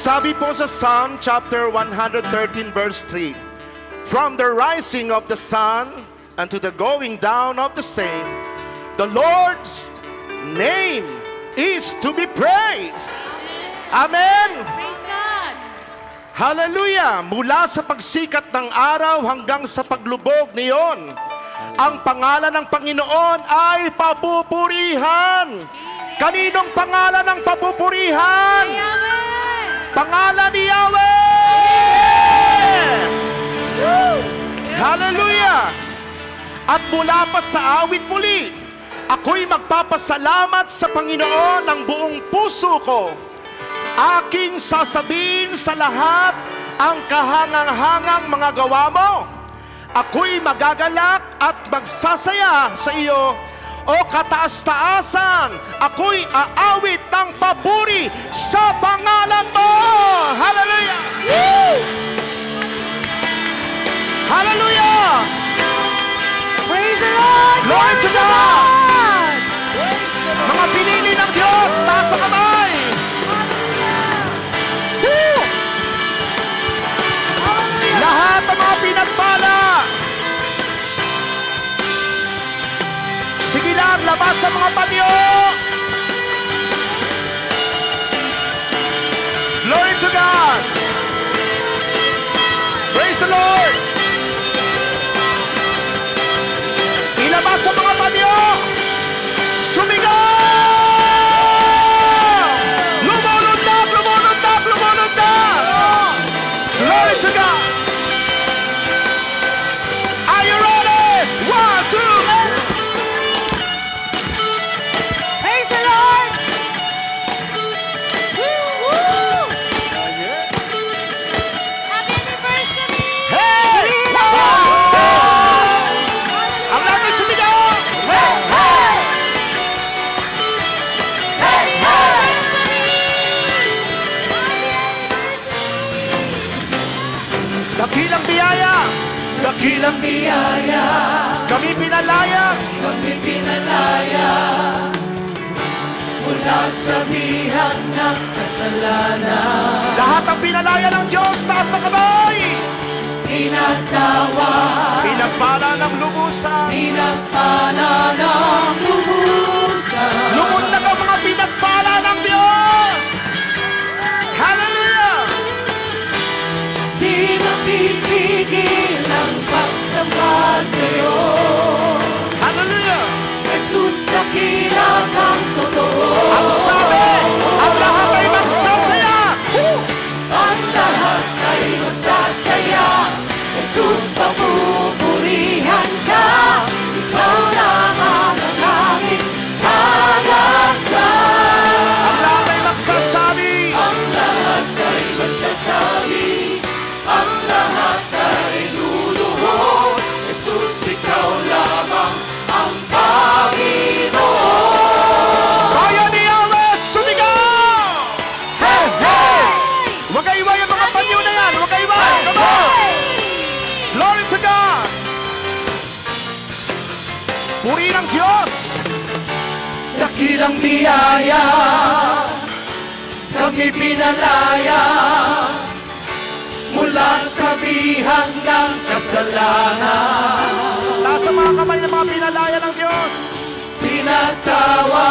Sabi po sa Psalm chapter 113 verse 3, from the rising of the sun unto the going down of the same, the Lord's name is to be praised. Amen. Praise God. Hallelujah. Mula sa pagsikat ng araw hanggang sa paglubog niyon, ang pangalan ng Panginoon ay papupurihan. Kaninong pangalan ng papupurihan? Pangalan ni Yahweh! Hallelujah! At mula pa sa awit muli, ako'y magpapasalamat sa Panginoon ng buong puso ko. Aking sasabihin sa lahat ang kahangang-hangang mga gawa mo. Ako'y magagalak at magsasaya sa iyo, o kataas-taasan. Ako'y aawit ng papuri sa pangalan mo. Hallelujah! Woo! Hallelujah! Praise the Lord! Glory to God! Mga pinili ng Diyos, taas ang kamay! Woo! Lahat ng mga pinagpala, sige lang, labas sa mga panyo! Glory to God! Praise the Lord! Ilabas sa mga panyo! Sumigaw! Lumunod-dak! Lumunod-dak! Lumunod-dak! Glory to God! Are you ready? 1, 2, and... Praise the Lord! Happy anniversary! Hey! Ang lahat ay sumigaw! Happy anniversary! Dakilang biyaya! Dakilang biyaya, Kami pinalaya! kami pinalaya mula sa bihag ng kasalanan. Lahat ang pinalaya ng Diyos, taas ang kamay! Pinagtawa, Pinagpala ng lubusan! pinagpala ng lubusan. Lumundag ang mga pinagpala ng Diyos! Hallelujah! Di mapipigil ang pagsamba sa'yo. Hallelujah! Jesus, dakila kang totoo. Ang sabi, ang lahat ay magsasaya! Ang lahat ay magsasaya. Jesus, papupurihan ka. Ikaw lamang ang aming pag-asa. Ang lahat ay magsasabi! Ang lahat ay magsasabi. Ang lahat ay luluhod. Jesus, ikaw lamang ang Panginoon. Bayan ni Yahweh, sumigaw! Hey, hey! Huwag kayo iwan yung mga panyo na yan! Huwag kayo iwan! Come on! Glory to God! Puri ng Diyos! Dakilang biyaya, kami pinalaya mula sa bihag ng kasalanan. Taas ang mga kamay ng mga pinalaya ng Diyos! Pinagtawa,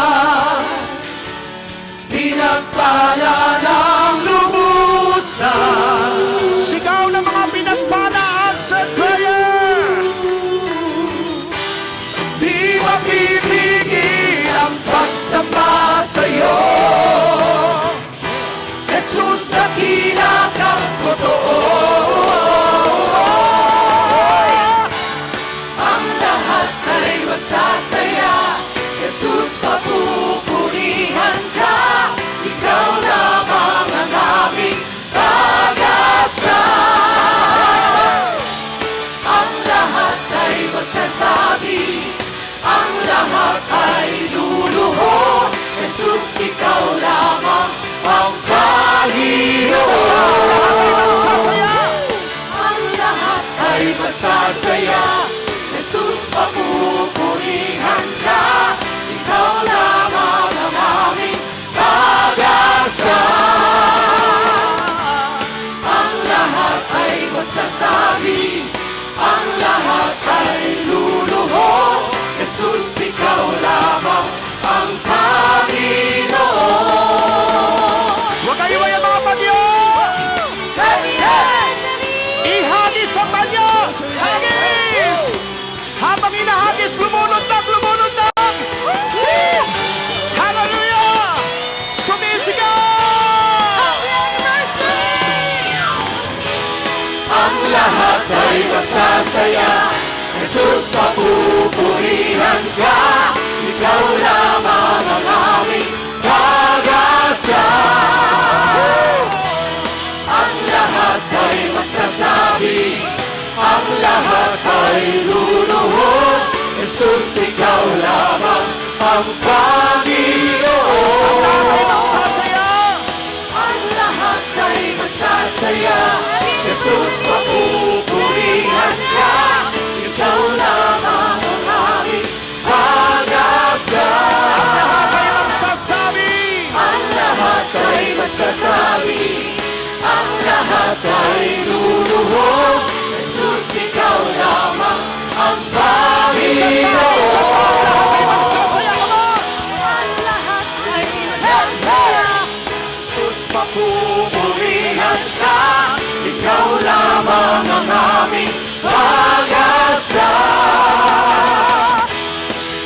pinagpala ng lubusan. Sigaw ng mga pinagpala, answered prayer! Di mapipigil ang pagsamba sa'yo. Jesus, dakila kang totoo. Ang lahat ay magsasaya. Jesus, papupurihan ka. Ikaw lamang ang aming pag-asa. Ang lahat ay magsasabi. Ang lahat ay luluhod. Jesus, ikaw lamang ang Panginoon. Lahat ay magsasaya! Ang lahat ay magsasaya. Jesus, papupurihan ka. Ikaw lamang ang aming pag-asa. magsasaya. Jesus, papupurihan ka. Ikaw lamang ang aming pag-asa. Ang lahat ay magsasabi, ang lahat ay luluhod. Jesus, ikaw lamang ang Panginoon. Ang lahat ay magsasaya. Ang lahat ay magsasaya. Jesus, papupurihan ka. Ikaw lamang ang aming pag-asa. Ang lahat ay magsasabi. Ang lahat ay magsasabi, ang lahat ay luluhod. Jesus, ikaw lamang ang Panginoon. Isa pa, ang lahat ay magsasaya. Come on! Ang lahat ay magsasaya. Jesus, papupurihan ka. Ikaw lamang ang aming pag-asa.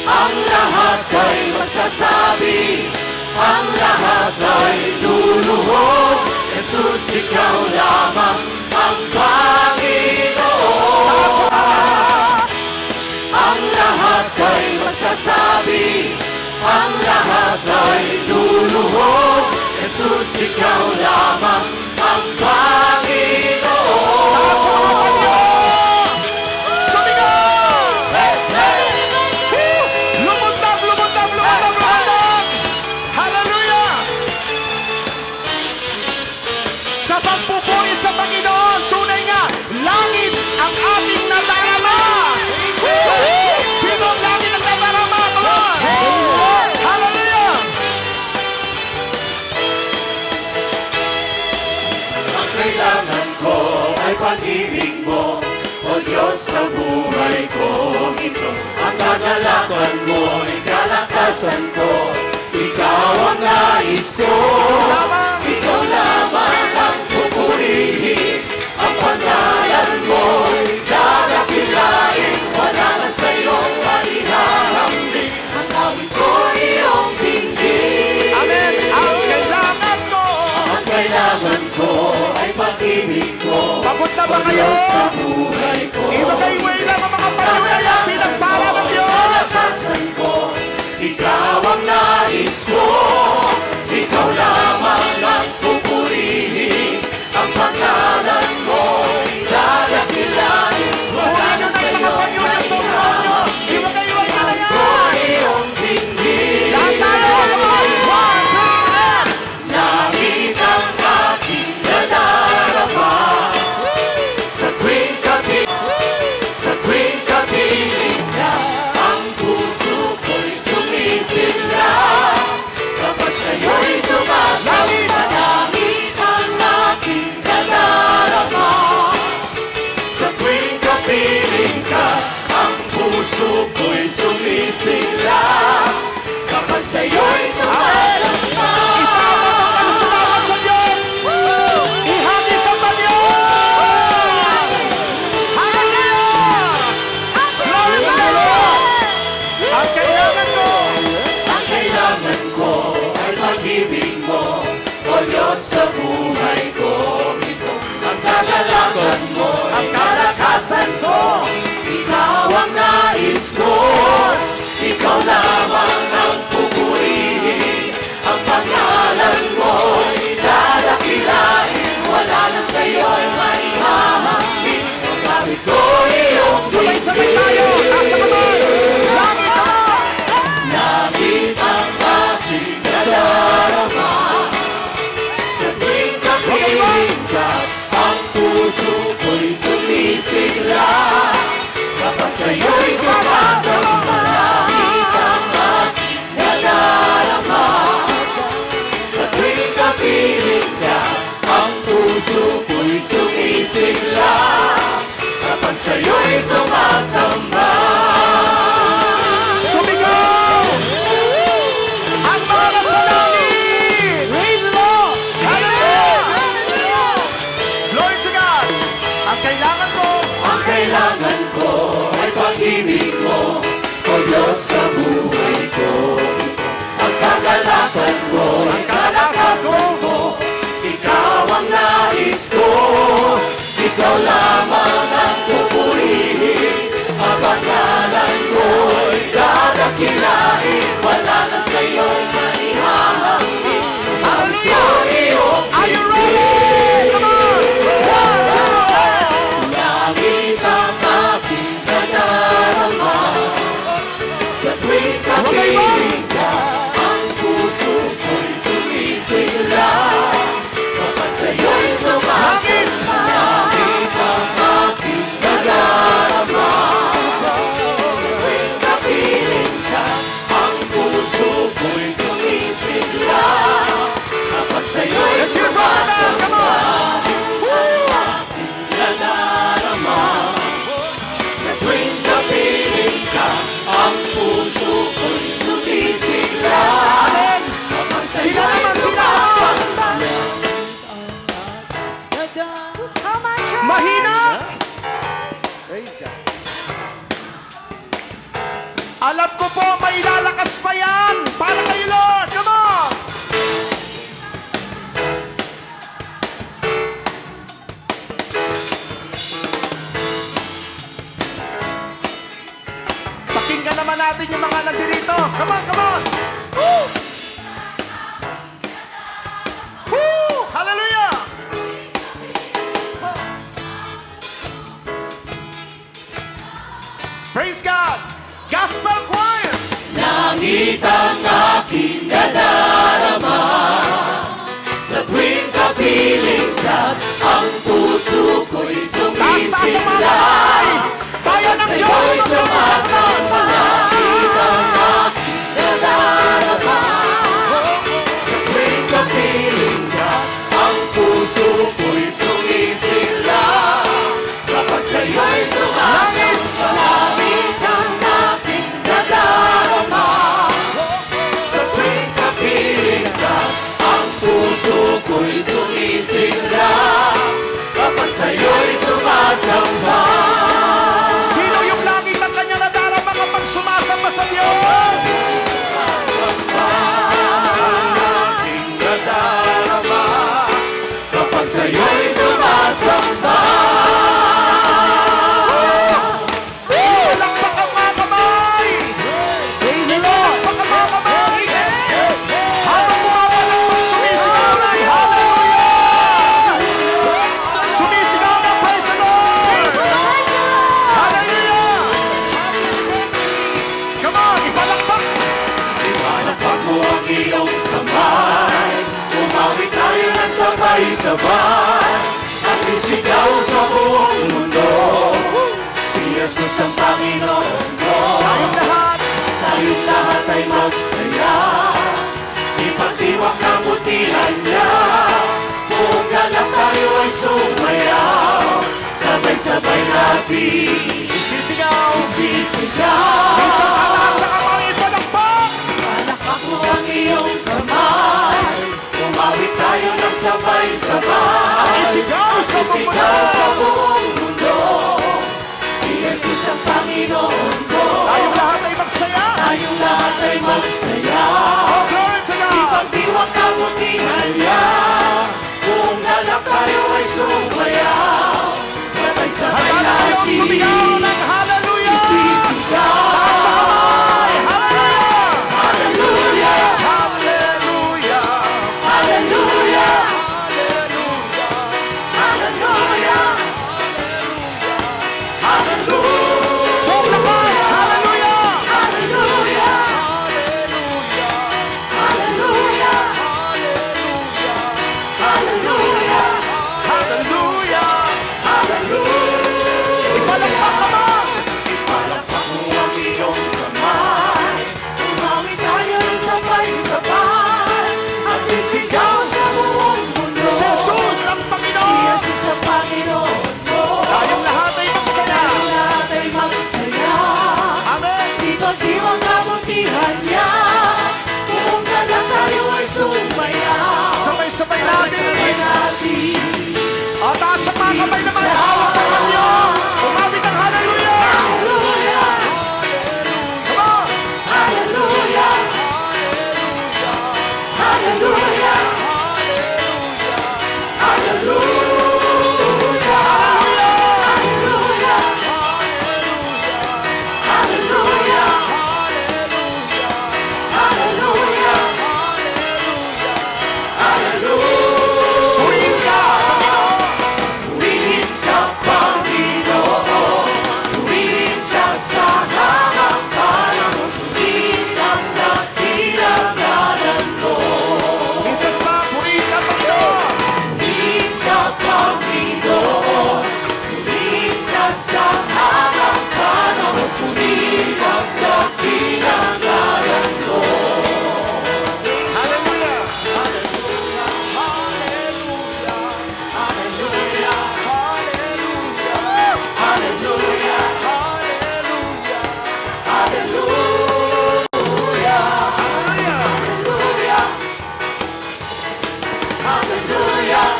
Ang lahat ay magsasabi, ang lahat ay luluhod. Jesus, ikaw lamang ang Panginoon. Ang lahat ay magsasabi, ang lahat ay luluhod. Jesus, ikaw lamang ang Panginoon. Taas ang mga panyo! Sumigaw! Lumundag, lumundag, lumundag, lumundag! Hallelujah! Sa pagpupuri sa Panginoon, tunay nga, langit ang ating nadarama! Sino ang langit ang nadarama? Come on! Hallelujah! Ang kailangan ko ay pag-ibig mo, O Diyos sa buhay ko ito. Ang kagalakan mo ay kalakasan ko, Ikaw ang nais ko. Lamang! Ikaw lamang ang pupurihin, ang pangalan mo'y dadakilain. Wala na sa'yong malihahamdin, ang awit ko iyong dinggin. Amen! Ang kailangan ko! Ang kailangan ko ay pag-ibig mo, Pagod na ba O kayo? Diyos sa buhay ko. Ibagay-way lang ang mga panyo na yan, pinagpala ng Diyos! Kalakasan ko, Ikaw ang nais ko. Ikaw lamang ang pupurihin, ang pangalan mo'y dadakilain. Wala na sa'yo Mga sa ulo nyo! Ibagay-way na yan! ko iyong dinggin. Lahat tayo! Come on! 1, 2, 3! Langit ang aking nadarama. Sa tuwing kapiling ka, ang puso ko'y sumisigla. Kapag sa'yo'y sumasamba, langit ang aking nadarama. Sa tuwing kapiling ka, ang puso ko'y sumisigla. Kapag sa'yo'y sumasamba, Ipapot ang kalusunapan sa Diyos! Ihagis ang Diyos! Hallelujah! Glory to the Lord! Ang kailangan ko! ang kailangan ko ay pag-ibig mo, O Diyos sa buhay ko ito. Ang kagalakan mo, ang kalakasan ko, Ikaw ang nais ko. Ikaw lamang ang pupurihin, ang pangalan mo'y dadakilain. Wala na sa'yo'y maihahamdin, ang gamit ko iyong Sabay-sabay tayo! Nasa kamay! Langit naman! Langit ang aking nadarama. Sa tuwing kapiling ka, ang puso ko'y sumisigla. Kapag sa'yo'y sumasamba, langit ang aking nadarama. Sa tuwing kapiling ka, ang puso ko'y sumisigla. Kapag sa'yo'y sumasamba, Sumigaw! Ang mga nasa langit! Praise the Lord! Hallelujah! Glory to God! Ang kailangan ko, ang kailangan ko ay pag-ibig mo, Umawit ang aking nadarama. Sa tuwing kapiling ka, ang puso ko'y Taas sa mga sumisigla. kamay! Bayan ng Diyos ng Panginoon! Umawit ang aking nadarama. Sa tuwing kapiling ka, ang puso ko'y sumisigla. Kapag sa'yo'y sumasamba, umawit ang aking nadarama. Sa tuwing kapiling ka, ang puso ko'y sumisigla. Kapag sa'yo'y sumasamba. Sino yung langit ang kanyang nadarama kapag sumasamba sa Diyos? Aking nadarama. Kapag sa'yo'y sumasamba. Palakpak ang mga kamay! Palakpak ang mga kamay! Habang pumapalakpak, sumisigaw na, hallelujah! Sumisigaw na, praise the Lord! Hallelujah! Come on, ipalakpak! Ipalakpak mo ang iyong kamay. Umawit tayo ng sabay-sabay. At isigaw sa buong mundo. Si Jesus ang Panginoon mo. Tayong lahat, Tayong lahat ay magsaya. Ipagdiwang kabutihan niya. Buong galak tayo ay sumayaw. Sabay-sabay natin isisigaw! sisigaw. Isang pataas sa kamay, ipalakpak! Palakpak mo ang iyong kamay. Umawit tayo ng sabay-sabay. Isigaw sa Isigaw sa mundo! buong mundo. Si Jesus ang Panginoon ko. Tayong lahat ay magsaya! Tayong lahat ay magsaya. Oh, glory to God! Ipagdiwang kabutihan niya. Kung galak tayo ay sumayaw. Sabay-sabay Handa na kayong natin sumigaw ng hallelujah! sisigaw. Taas sa kamay! Hallelujah! Hallelujah! Hallelujah! Hallelujah! Hallelujah! Hallelujah! Buong lakas! Hallelujah! Hallelujah! Hallelujah! Hallelujah! Hallelujah! Hallelujah! Ipalakpak ka ba? Ipalakpak mo ang iyong kamay. Umawit tayo ng sabay-sabay. At isigaw sa buong mundo. Si Jesus ang Si Panginoon! Jesus ang Panginoon mo. Tayong lahat ay magsaya! Tayong lahat ay magsaya. Amen! Ipagdiwang kabutihan niya. Kung galak tayo ay sumayaw. Sabay-sabay Sabay-sabay natin! natin. O, taas sa mga kamay naman! Hawak ng kanyo! Umawit ang hallelujah! Hallelujah! Come on! Hallelujah! Hallelujah! Hallelujah! Hallelujah! Hallelujah! Hallelujah! Hallelujah! Purihin ka, Panginoon! Purihin ka, Panginoon. Purihin ka sa hanggang purihin ang dakilang ngalan mo. Minsan pa, purihin ka, Panginoon! Purihin ka, Panginoon. Purihin ka sa hanggang purihin ang dakilang ngalan mo. Hallelujah! Hallelujah! Hallelujah!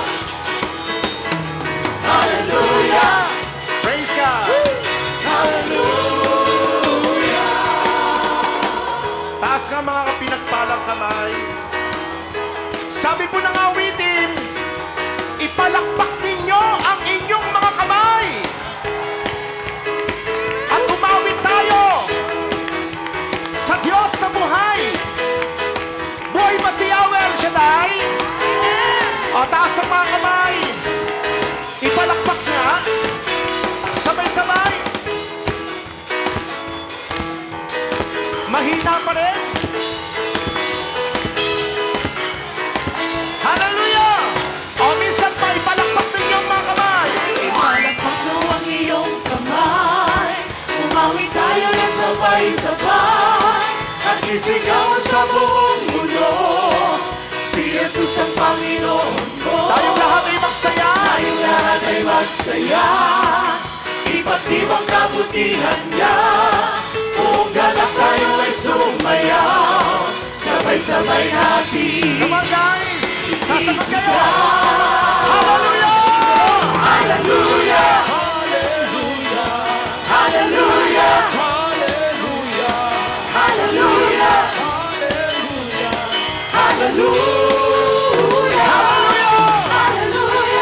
Hallelujah! Praise God! Taas nga mga kapinagpalang kamay. Sabi po ng awitin, ipalakpak ninyo ang inyong mga kamay. At umawit tayo sa Diyos na buhay. Buhay ba si Yahweh El Shaddai? O, taas ang mga kamay. Ipalakpak nga. Sabay-sabay. Mahina pa rin. magsaya, ipagdiwang kabutihan niya. Kung galak tayo ay sumayaw, sabay-sabay natin. Come on guys! Sasagot kayo! Hallelujah! Hallelujah! Hallelujah! Hallelujah! Hallelujah! Hallelujah! Hallelujah!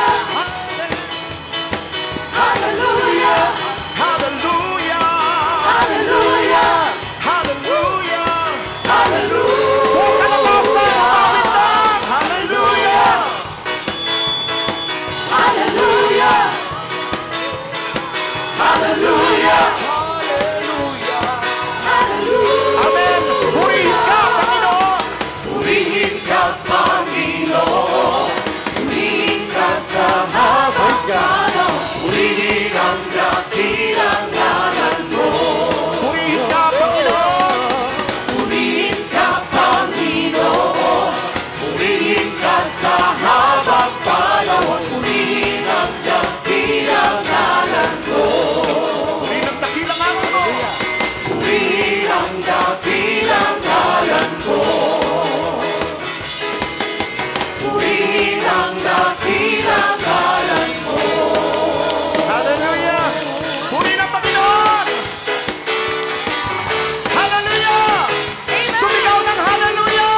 Hallelujah! Hallelujah! Hallelujah! Hallelujah! Kalakasan! Umawit lang! Hallelujah! Hallelujah! Hallelujah! Hallelujah! Amen! Purihin ka, Panginoon! Purihin ka, Panginoon. Purihin ka sa habang panahon. Purihin ang dakilang ngalan mo. Purihin ka, Panginoon! Purihin ka, Panginoon. Purihin ka sa habang panahon. Purihin ang dakilang ngalan mo. Purihin ang dakilang ngalan mo! Purihin ang dakilang ngalan mo. Purihin ang dakilang ngalan mo. Hallelujah! Purihin ang Panginoon! Hallelujah! Sumigaw ng hallelujah!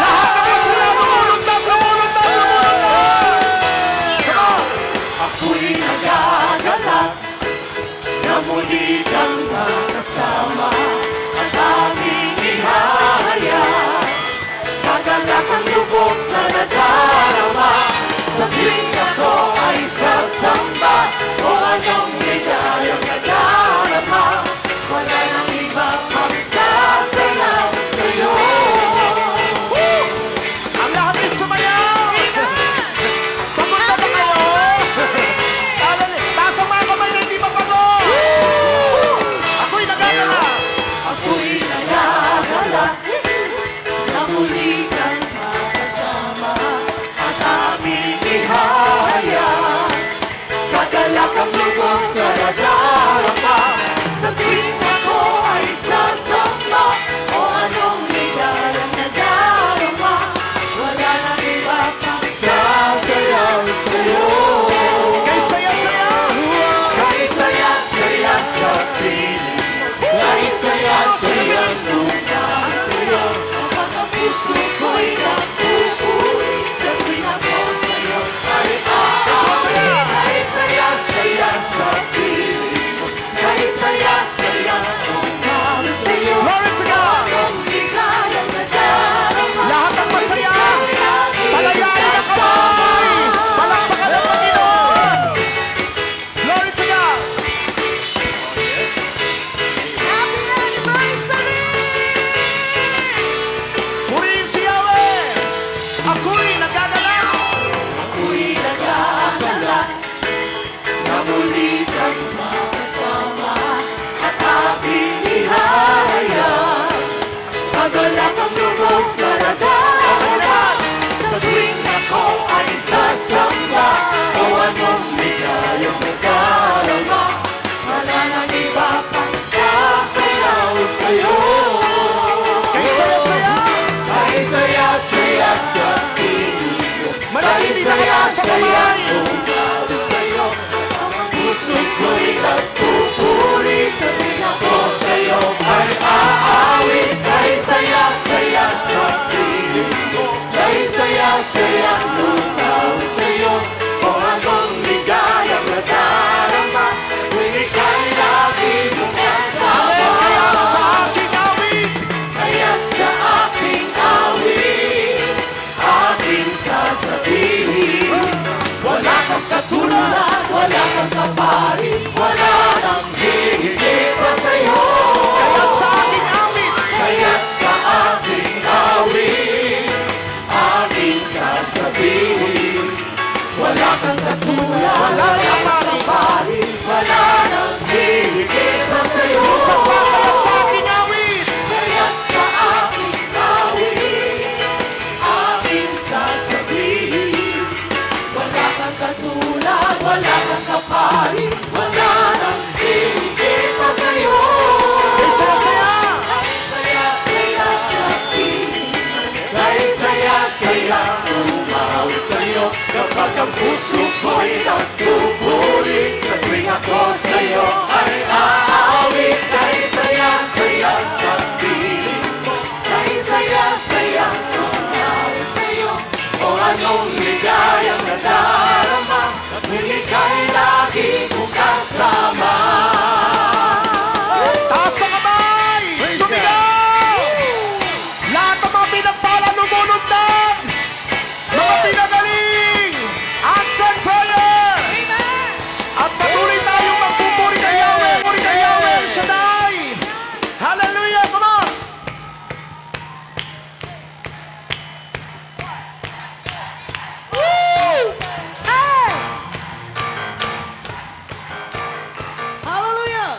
Lahat ng masaya, lumulundag, lumulundag, lumulundag! Come on! Ako'y nagagalak na muli kang makasama at aming ihahayag. Kagalak ang lubos na nadarama sa tuwing ako ay sasamba o anong ligayang nadarama. Wala nang iba pang sasayaw sa'yo. Ang lahat ay sumayaw! Pagod na ba kayo? Taas ang mga kamay na hindi mapagod! Ako'y nagagala! Ako'y nagagalak na muli kang makasama at aming ihahayag. Kagalak ang lubos na nadarama sa tuwing ako ay sasamba o anong ligayang nadarama. Wala nang iba pang sasayaw sa'yo. Kay saya-saya! Kahit saya-saya sa piling, kahit saya-saya sukat sa'yo, ang puso ko'y napupuri sa tuwing ako sa'yo ay aawi. Kahit saya-saya sa piling, kahit saya-saya sukat sa'yo, Glory to God! ang ligayang nadarama. Lahat ng masaya! Palayain ang kamay! Palakpakan ang Panginoon! Glory to God! Happy anniversary! Purihin si Yahweh! Ako'y nagagalak! Ako'y nagagalak na muli kang makasama at aking ihahayag. Kagalak ang lubos na nadarama sa tuwing ako ay sasamba o anong ligayang nadarama. Wala nang iba pang sasayaw sa'yo. Kay saya-saya! Kahit saya-saya sa piling, Manatili na kaya sa kamay! sa'yo, ang puso ko'y nagpupuri sa tuwing ako sa'yo ay aawit. Kahit saya-saya sa piling mo, kahit saya-saya lumawit sa'yo, o anong ligayang nadarama, kung ika'y lagi mong kasama. Amen! Kaya sa aking awit! Kaya't sa aking awit, aking sasabihin, wala kang katulad, wala kang kaparis, wala nang hihigit pa sa'yo. Kaya't sa aking awit! Kaya't sa aking awit, aking sasabihin, saya umawit sa'yo kapag ang puso ko'y nagpupuri. Sa tuwing ako sa'yo ay aawit. Kay saya-saya sa piling mo, kay saya-saya umawit sa'yo. O anong ligayang nadarama kung ika'y lagi ko kasama. Taas ang kamay! Sumigaw! Lahat ng mga pinagpala lumulundag! Mga pinagaling! Answer prayer! At patuloy tayong magpupuri kay Yahweh! Puri kay Yahweh! Shaddai! Hallelujah! Come on! Hallelujah!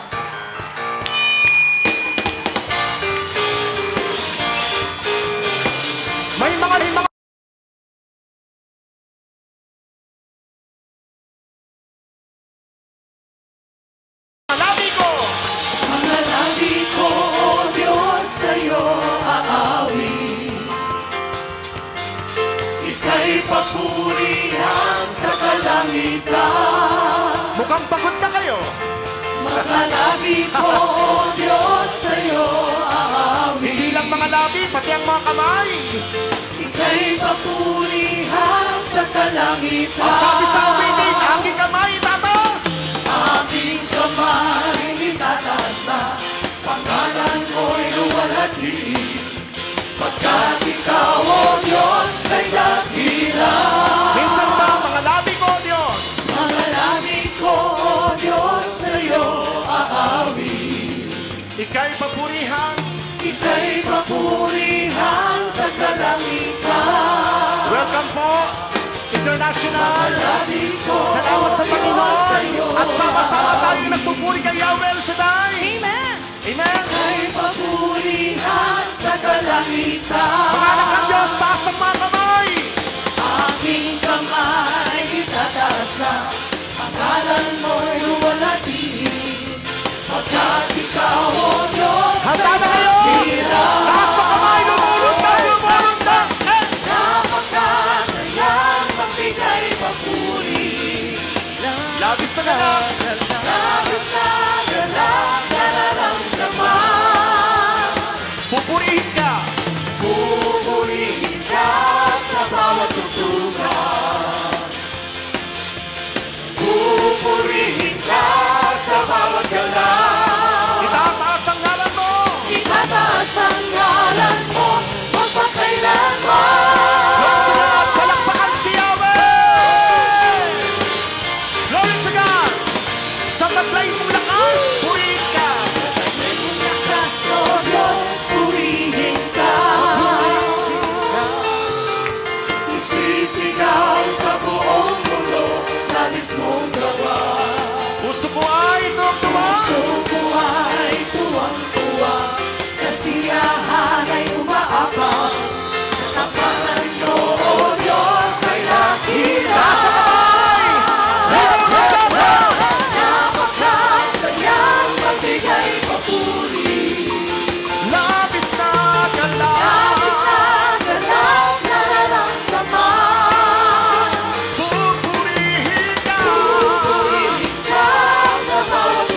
May mga labi ko! Mga labi ko, O Diyos, sa'yo aawit. Ika'y papurihan sa kalangitan. Mukhang pagod na kayo. Mga labi ko, O Diyos, sa'yo aawit. Hindi lang mga labi, pati ang mga kamay. Ika'y papurihan sa kalangitan. Ang sabi sa awitin, aking kamay tataas. Aking kamay itataas na, pangalan ko'y luwalhati. Pagkat ikaw, O Diyos, ay dakila. Minsan pa, mga labi ko, Diyos. Mga labi ko, O Diyos, sa'yo aawit. Ika'y papurihan. Ika'y papurihan sa kalangitan. Welcome po, International. Labi ko, Salamat sa O Diyos, Panginoon. sa'yo At sama-sama tayo nagpupuri kay Yahweh Shaddai. Amen! Amen. Ika'y papurihan sa kalangitan. Mga anak ng Diyos, taas ang mga kamay. Aking kamay itataas na, pangalan mo'y luwalhati. Pagkat ikaw, O Diyos, Handa na kayo. Taas ang kamay, lumulundag, lumulundag. napakasayang magbigay papuri. Labis na galak. Labis na galak nararamdaman. Pupurihin ka. Pupurihin ka sa bawat tutugan. Pupurihin ka sa bawat galak. Itataas ang ngalan mo. Itataas ang ngalan mo magpakailanman. Glory to God. Palakpakan si Yahweh. Glory to God. Sa taglay mong lakas, purihin ka. May lakas, O Diyos, purihin ka. Isisigaw sa buong mundo, nais mong gawa. Puso ko ay tuwa. Puso ko ay tuwang-tuwa, kasiyahan ay umaabang. Katapatan mo, O Diyos, ay nakita. Taas ang kamay. Lumulundag mo. Napakasayang magbigay papuri. Labis na galak. Labis na galak nararamdaman. Pupurihin ka. Purihin ka sa bawat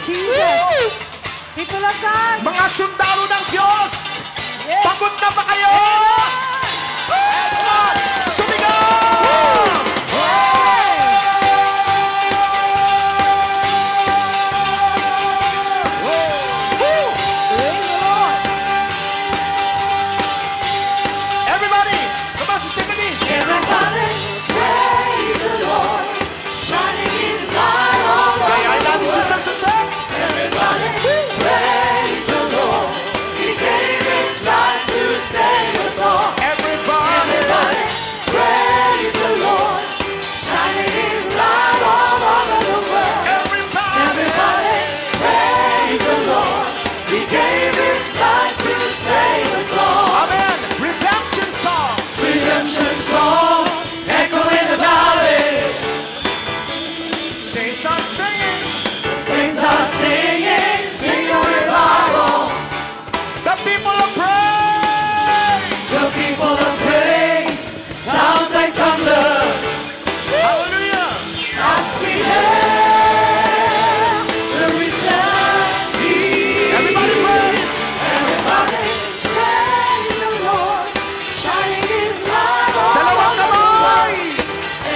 Jesus. People of God. Mga sundalo ng Diyos, Yes. pagod na ba kayo? Sumigaw! Praise the Lord. Everybody, come on, Sister Denise. Everybody, praise the Lord, shining His light on Okay, I love you, Sister Susan. everybody. Praise the Lord, He gave His Son to save us all. Everybody, Everybody, praise the Lord, shining His light all over the world. everybody. Everybody, praise the Lord, He gave His life to save us all. Amen. Redemption song. Redemption song, echo in the valley. Saints are singing. Saints are singing, sing a revival. The people of praise. The people of praise, sounds like thunder. Hallelujah. As we hail the resounding. Everybody praise. Everybody, praise the Lord, shining His light all Dalawang over the kamay. world.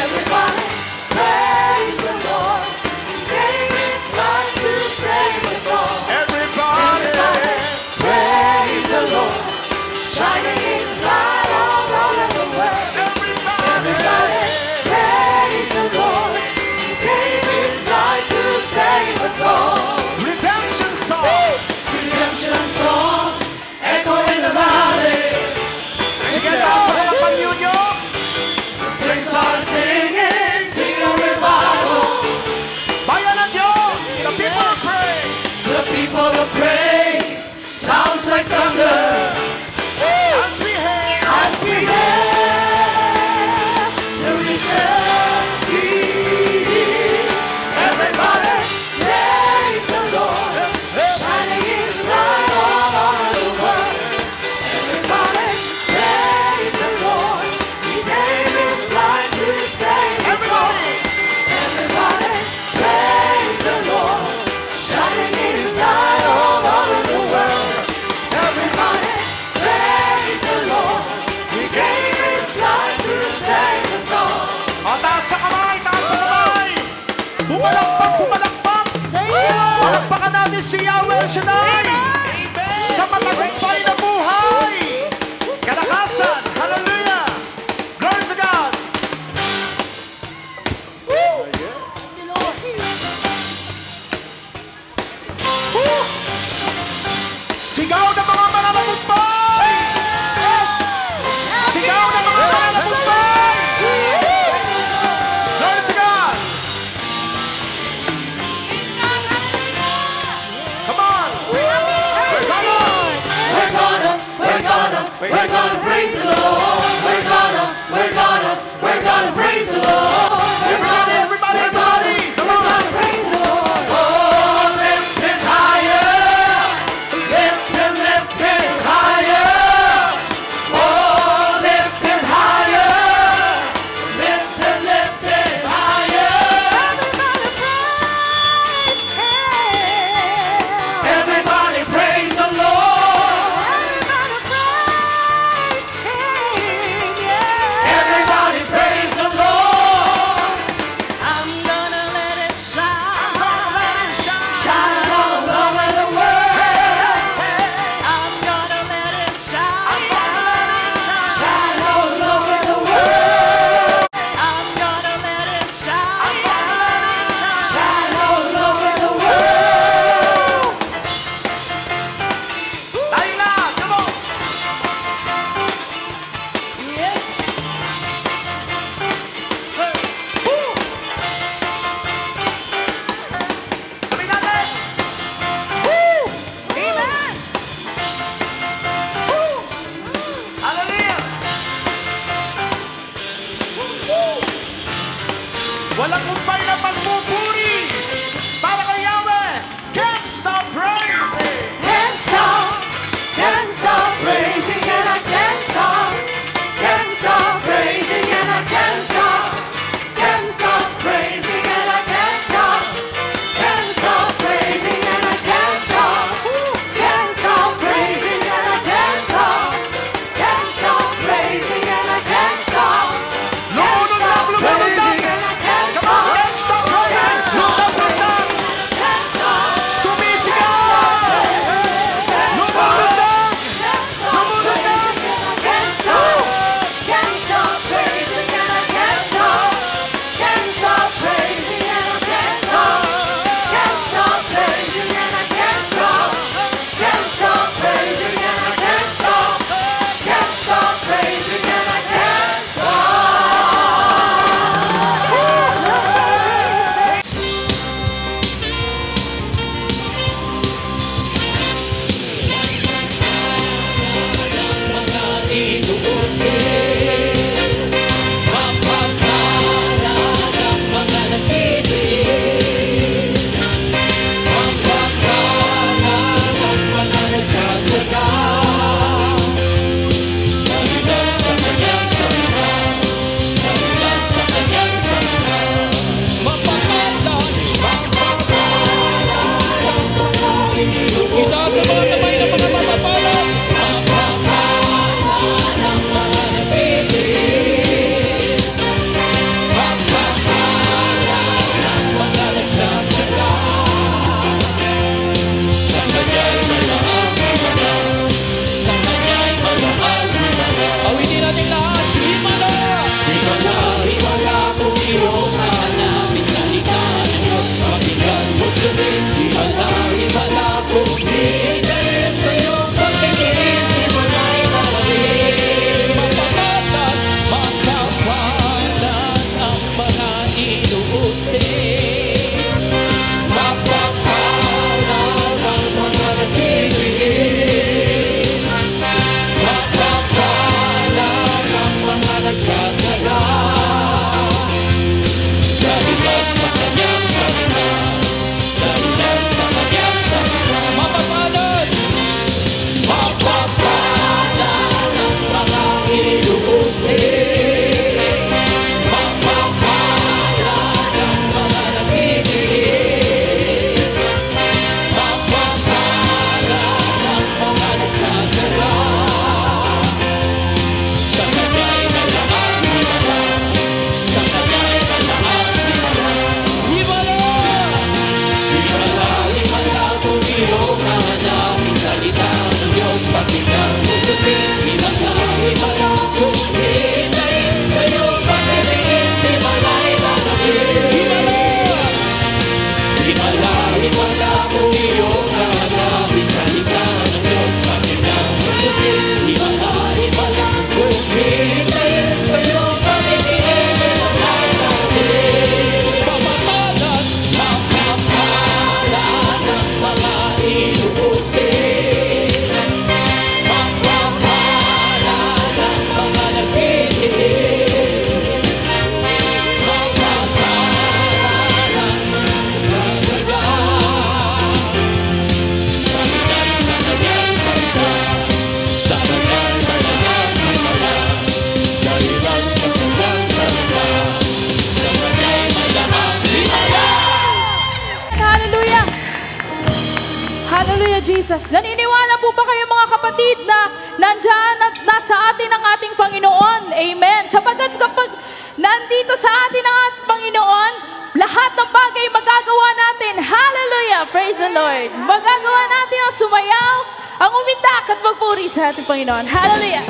Everybody, praise the Lord, He gave His life to save us all. Everybody. Praise the Lord, shining His light all over the world. Everybody. Everybody, praise the Lord, He gave His life to save us all. Redemption song. Redemption song, echo in the valley. Sige daw sa mga panyo nyo. Saints are singing, sing a revival. Bayan ng Diyos. The people of praise. The people of praise, sounds like thunder. As we hail. As we hail the resounding. Everybody, praise the Lord, shining His light all over the world. Everybody, praise the Lord, He gave His life to save us all. Everybody. Everybody, praise the Lord, shining His light all over the world. Everybody, praise the Lord, He gave His life to save us all. O, taas sa kamay, taas sa kamay. Bumalakpak, bumalakpak. Palakpakan natin si Yahweh Shaddai. Sa matagumpay na buhay. Kalakasan. Hallelujah. Glory to God. Sigaw ng mga mananagumpay. Sigaw ng mga mananagumpay. Glory to God. Come on. We're gonna. We're gonna praise the Lord. We're gonna praise the Lord. Everybody, everybody, everybody. Come on. Praise the Lord. Oh, lift Him higher. Lift Him higher. Oh, lift Him higher. Lift Him higher. Everybody praise the Lord. Everybody praise the Lord. Himala, himala kung iyong nahanapin sa likha ng Diyos, pati na masugin. Himala, himala kung hihintayin sa iyong pagiging sa mga natin. Pamamalat ng kapala ng mga inuusin, magpapala ng mga nagtitigil, magpapala ng mga sasaga. Sa kanyang salagang salita, dahilan sa kanyang salita, sa kanya'y malamang himala. Hallelujah! Hallelujah, Jesus. Naniniwala po ba kayo mga kapatid na nandyan at nasa atin ang ating Panginoon? Amen. Sapagkat kapag nandito sa atin ang ating Panginoon, lahat ng bagay magagawa natin. Hallelujah! Praise the Lord. Magagawa natin ang sumayaw, ang umitak at magpuri sa ating Panginoon. Hallelujah!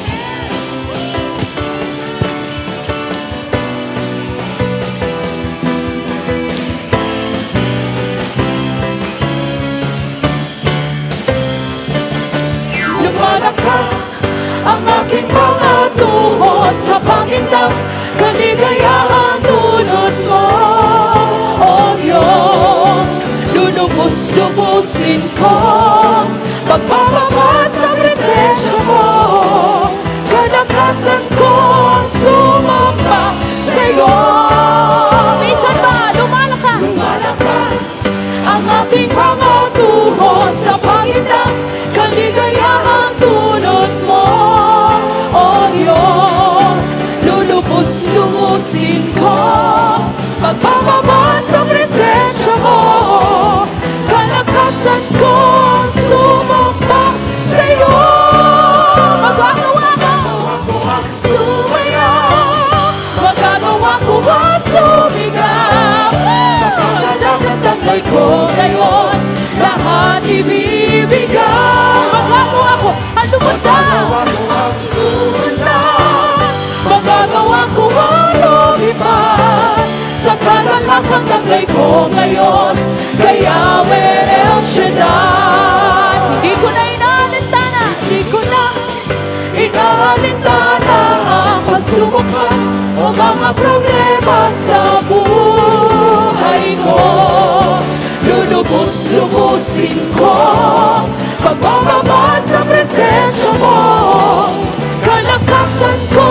Lumalakas ang aking mga tuhod sa pangitang kaligayahan dulot mo, O Diyos. Lulubos-lubusin ko, magpapapad sa presensya mo, kalakasan kong sumamba sa'yo. Minsan ba lumalakas? Lumalakas ang ating mga tuhod sa pangitang kaligayahan dulot mo, O Diyos. Lulubos-lubusin ko, magpapababa sa presensya mo, kalakasan kong sumamba sa'yo. Magagawa ko sumaya, magagawa ko sumigaw. Sa pagdadagdag ko ngayon, lahat ibibigay. Magagawa ko ang lumanda, magagawa ko ang lumipad. Sa kalalakang taglay ko ngayon, kay Yahweh El Shaddai. Hindi ko na inaalintana, hindi ko na inaalintana ang pagsubok o mga problema sa buhay ko. Lulubos-lubusin ko, pagbababa sa presensya mo, kalakasan ko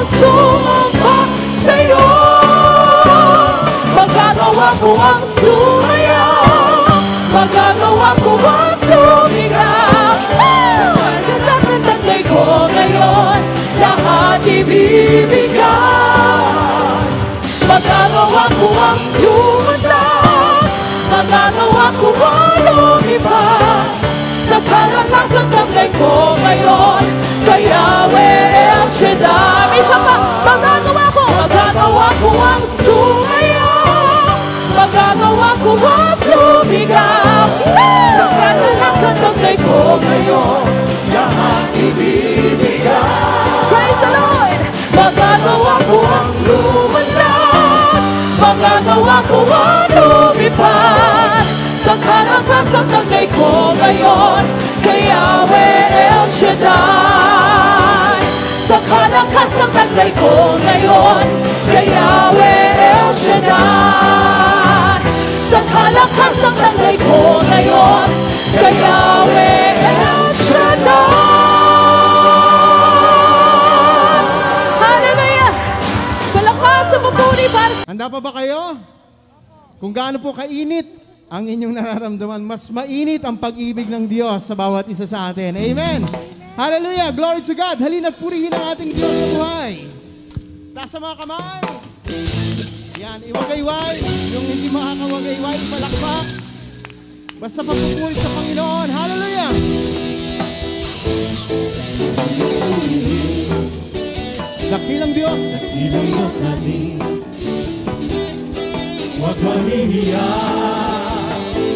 sumamba sa'yo. Magagawa ko ang sumaya, magagawa ko ang sumigaw. Magkataglay ko ngayon, lahat ibibigay. Magagawa ko ang lumanda, magagawa ko ang lumipad. Sa kalalakang taglay ko ngayon, kay Yahweh El Shaddai. Isa pa, magagawa ko ang sumaya, magagawa ko ang sumigaw. Sa kalalakang taglay ko ngayon, lahat ibibigay. Praise the Lord! Magagawa ko ang lumanda, magagawa ko ang lumipad. Sa kalakasang taglay ko ngayon, kay Yahweh El Shaddai. Sa kalakasang taglay ko ngayon, kay Yahweh El Shaddai. Sa kalakasang taglay ko ngayon, kay Yahweh El Shaddai. Hallelujah! Malakas sa papuri para sa... Handa pa ba kayo? Kung gaano po kainit ang inyong nararamdaman, mas mainit ang pag-ibig ng Diyos sa bawat isa sa atin. Amen! Hallelujah! Glory to God! Halina't purihin ang ating Diyos sa buhay. Taas ang mga kamay. Yan, iwagayway. Yung hindi makakawagayway, palakpak. Basta pagpupuri sa Panginoon. Hallelujah! Dakilang Diyos. Dakilang Diyos natin, huwag mahihiya,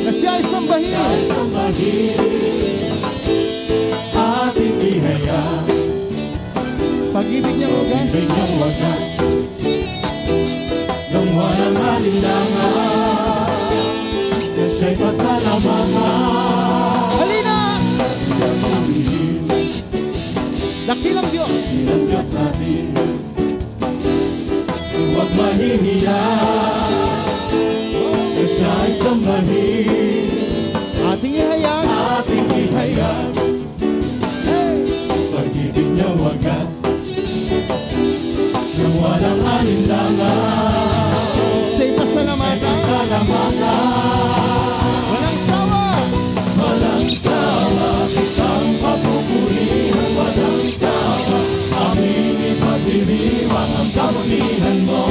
Na siya ay sambahin. siya ay sambahin, ating ihaya, Pag-ibig niyang wagas. ibig niyang wagas, nang walang alinlangan. siya'y pasalamatan. Halina! Kanyang purihin Dakilang Diyos. ang Diyos natin. Huwag mahihiya, na siya'y sambahin. Ating ihayag. Ating ihayag, pag-ibig niya wagas, nang walang alinlangan. Siya'y pasalamatan. Salamatan, Walang sawa. walang sawa, kitang papupurihan, walang sawa. Aming ipagdiriwang ang kabutihan mo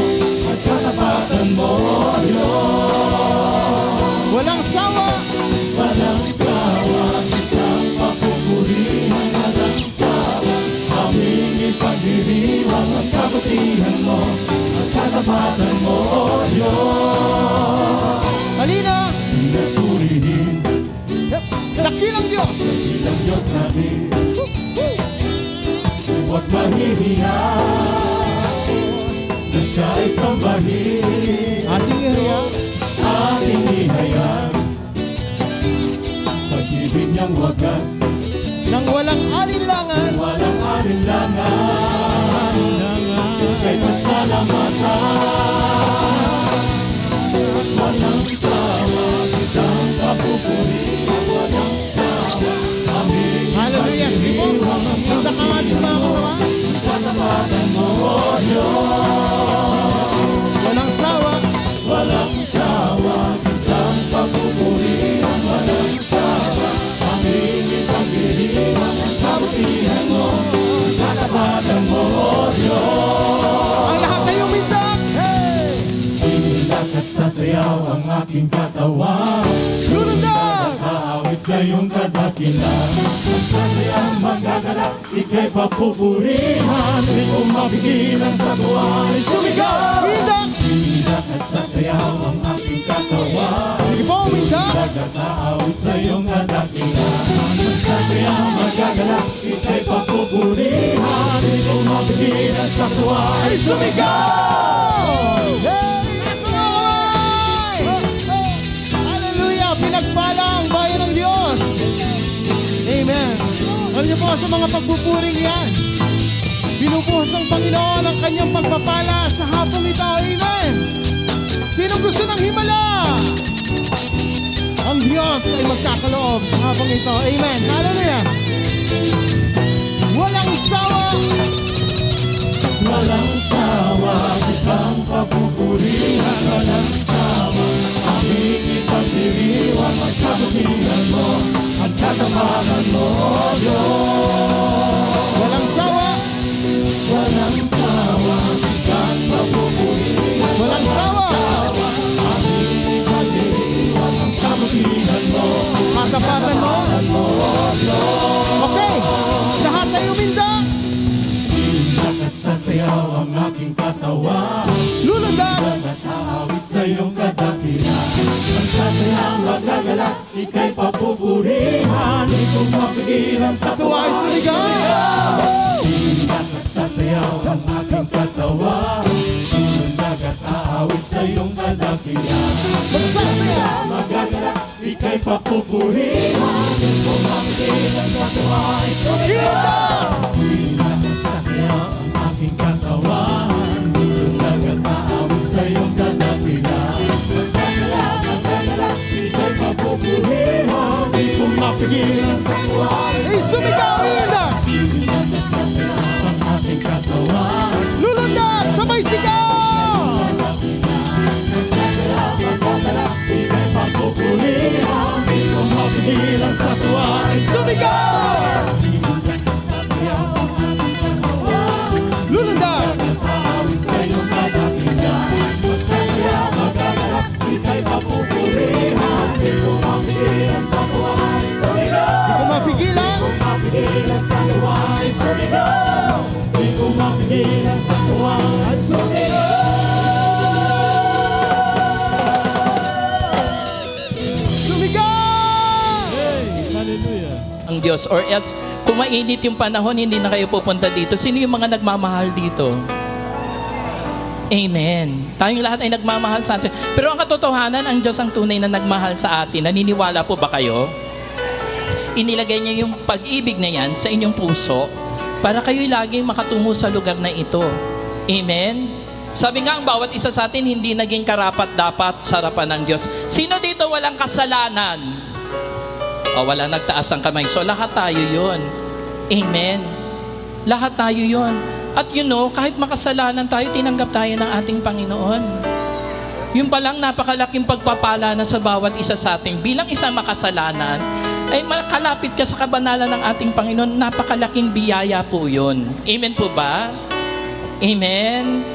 at katapatan mo, Diyos. Walang sawa. Walang sawa, kitang papupurihan, walang sawa. Aming ipagdiriwang ang kabutihan mo at katapatan mo, Diyos. Halina. Pinagpurihin Dakilang Diyos. ilang Diyos natin. Huwag mahihiya, na siya ay sambahin. Ating ihayag. Ating ihayag, pag-ibig niyang wagas, Nang walang alinlangan. walang alinlangan. Siya'y pasalamatan. Walang sawa, kitang papupurihan, walang sawa. Aming Hallelujah. Sige po. Indak ang ating mga katawan. katapatan mo, Diyos. Walang sawa. Walang sawa, kitang papupurihan, walang sawa. Aming ipagdiriwang ang kabutihan mo, ang katapatan mo, Diyos. Ang lahat ay umindak. Iiyak at sasayaw ang aking katawan, Lulundag. aawit sa iyong kadakilan. Ang sasayang magagalak, ika'y papupurihan, di ko mapigilan sa buhay. Sumigaw. Indak. Iiyak at sasayaw ang aking katawan, Sige po, umindak. nagkakaawit sa iyong kadakilan. Ang sasayang magagalak, ika'y papupurihan, di ko mapigilan sa buhay. Ay sumigaw! Taas mo nga kamay! Hallelujah! Pinagpala ang bayan ng Diyos! Amen! Alam niyo po, sa mga pagpupuring yan, binubuhos ang Panginoon ang kanyang pagpapala sa hapong ito. Amen! Sino gusto ng himala? Ang Diyos ay magkakaloob sa hapong ito. Amen! Hallelujah! Walang sawa! Walang sawa, kitang papupurihan, walang sawa. Aming ipagdiriwang ang kabutihan mo, ang katapatan mo, Diyos. Walang sawa! Walang sawa, kitang papupurihan, Walang sawa! aming ipagdiriwang ang kabutihan mo, Katapatan mo. Okay, lahat ay umindak. iiyak at sasayaw ang aking katawan. Lulundag. At aawit sa iyong kadakilan. Ang sasayang magagalak, ika'y papupurihan, di ko mapigilan sa Tuwa ay sumigaw. Iiyak at sasayaw ang aking katawan. Tulundag at aawit sa iyong kadakilan. Magsasaya. Magagalak, ika'y papupurihan, di ko mapigilan sa tuwa ay sumigaw. Iiyak at sasayaw ang aking katawan. Tulundag at aawit sa iyong kadakilan. Magsasayaw, magagalak, ika'y papupurihan, di ko mapigilan sa tuwa ay Ay sumigawin na. Iiyak at sasayaw ang aking katawan. Lulundag. Sabay sigaw. Magsasayaw, magagalak, ika'y papupurihan, di ko mapigilan sa tuwa ay Sumigaw. sasayaw ang aking katawan. Lulundag. Aawit sa iyong kadakilan. Magsasayaw, magagalak, ika'y papupurihan, di ko mapigilan sa tuwa ay sumigaw. Di ko mapigilan. Mapigilan sa tuwa ay sumigaw. Di ko mapigilan sa tuwa ay sumigaw. Sumigaw. Ang Diyos, or else kung mainit yung panahon, hindi na kayo pupunta dito. Sino yung mga nagmamahal dito? Amen. Tayong lahat ay nagmamahal sa atin. Pero ang katotohanan, ang Diyos ang tunay na nagmahal sa atin. Naniniwala po ba kayo? Inilagay niya yung pag-ibig na yan sa inyong puso para kayo'y laging makatungo sa lugar na ito. Amen? Sabi nga, ang bawat isa sa atin hindi naging karapat-dapat sa harapan ng Diyos. Sino dito walang kasalanan? O wala nagtaas ang kamay. So lahat tayo yun. Amen? Lahat tayo yun. At kahit makasalanan tayo, tinanggap tayo ng ating Panginoon. Yung palang napakalaking pagpapala na sa bawat isa sa atin. Bilang isang makasalanan, ay makalapit ka sa kabanalan ng ating Panginoon. Napakalaking biyaya po yun. Amen po ba? Amen?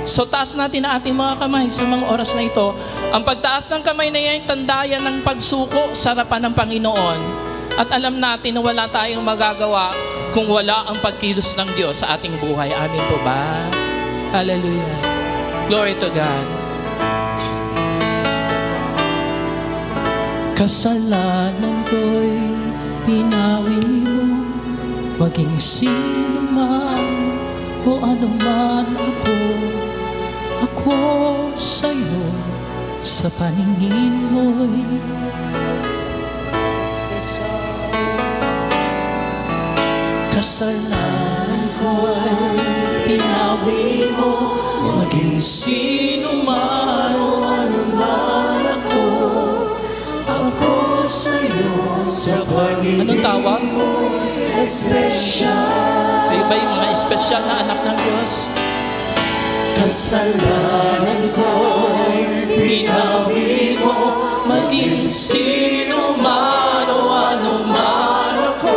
So taas natin ang ating mga kamay sa mga oras na ito. Ang pagtaas ng kamay na yan, tandayan ng pagsuko sa harapan ng Panginoon. At alam natin na wala tayong magagawa kung wala ang pagkilos ng Diyos sa ating buhay. Amin po ba? Hallelujah. Glory to God. Kasalanan ko'y pinawi mo, maging sino man o anuman ako sa'yo, sa paningin mo'y kasalanan ko'y pinawi mo, maging sino man o anuman ako sa'yo, sa paningin. Anong tawag? Espesyal. Kayo ba yung mga espesyal na anak ng Diyos? Kasalanan ko'y pinawi mo, maging sino man o anuman ako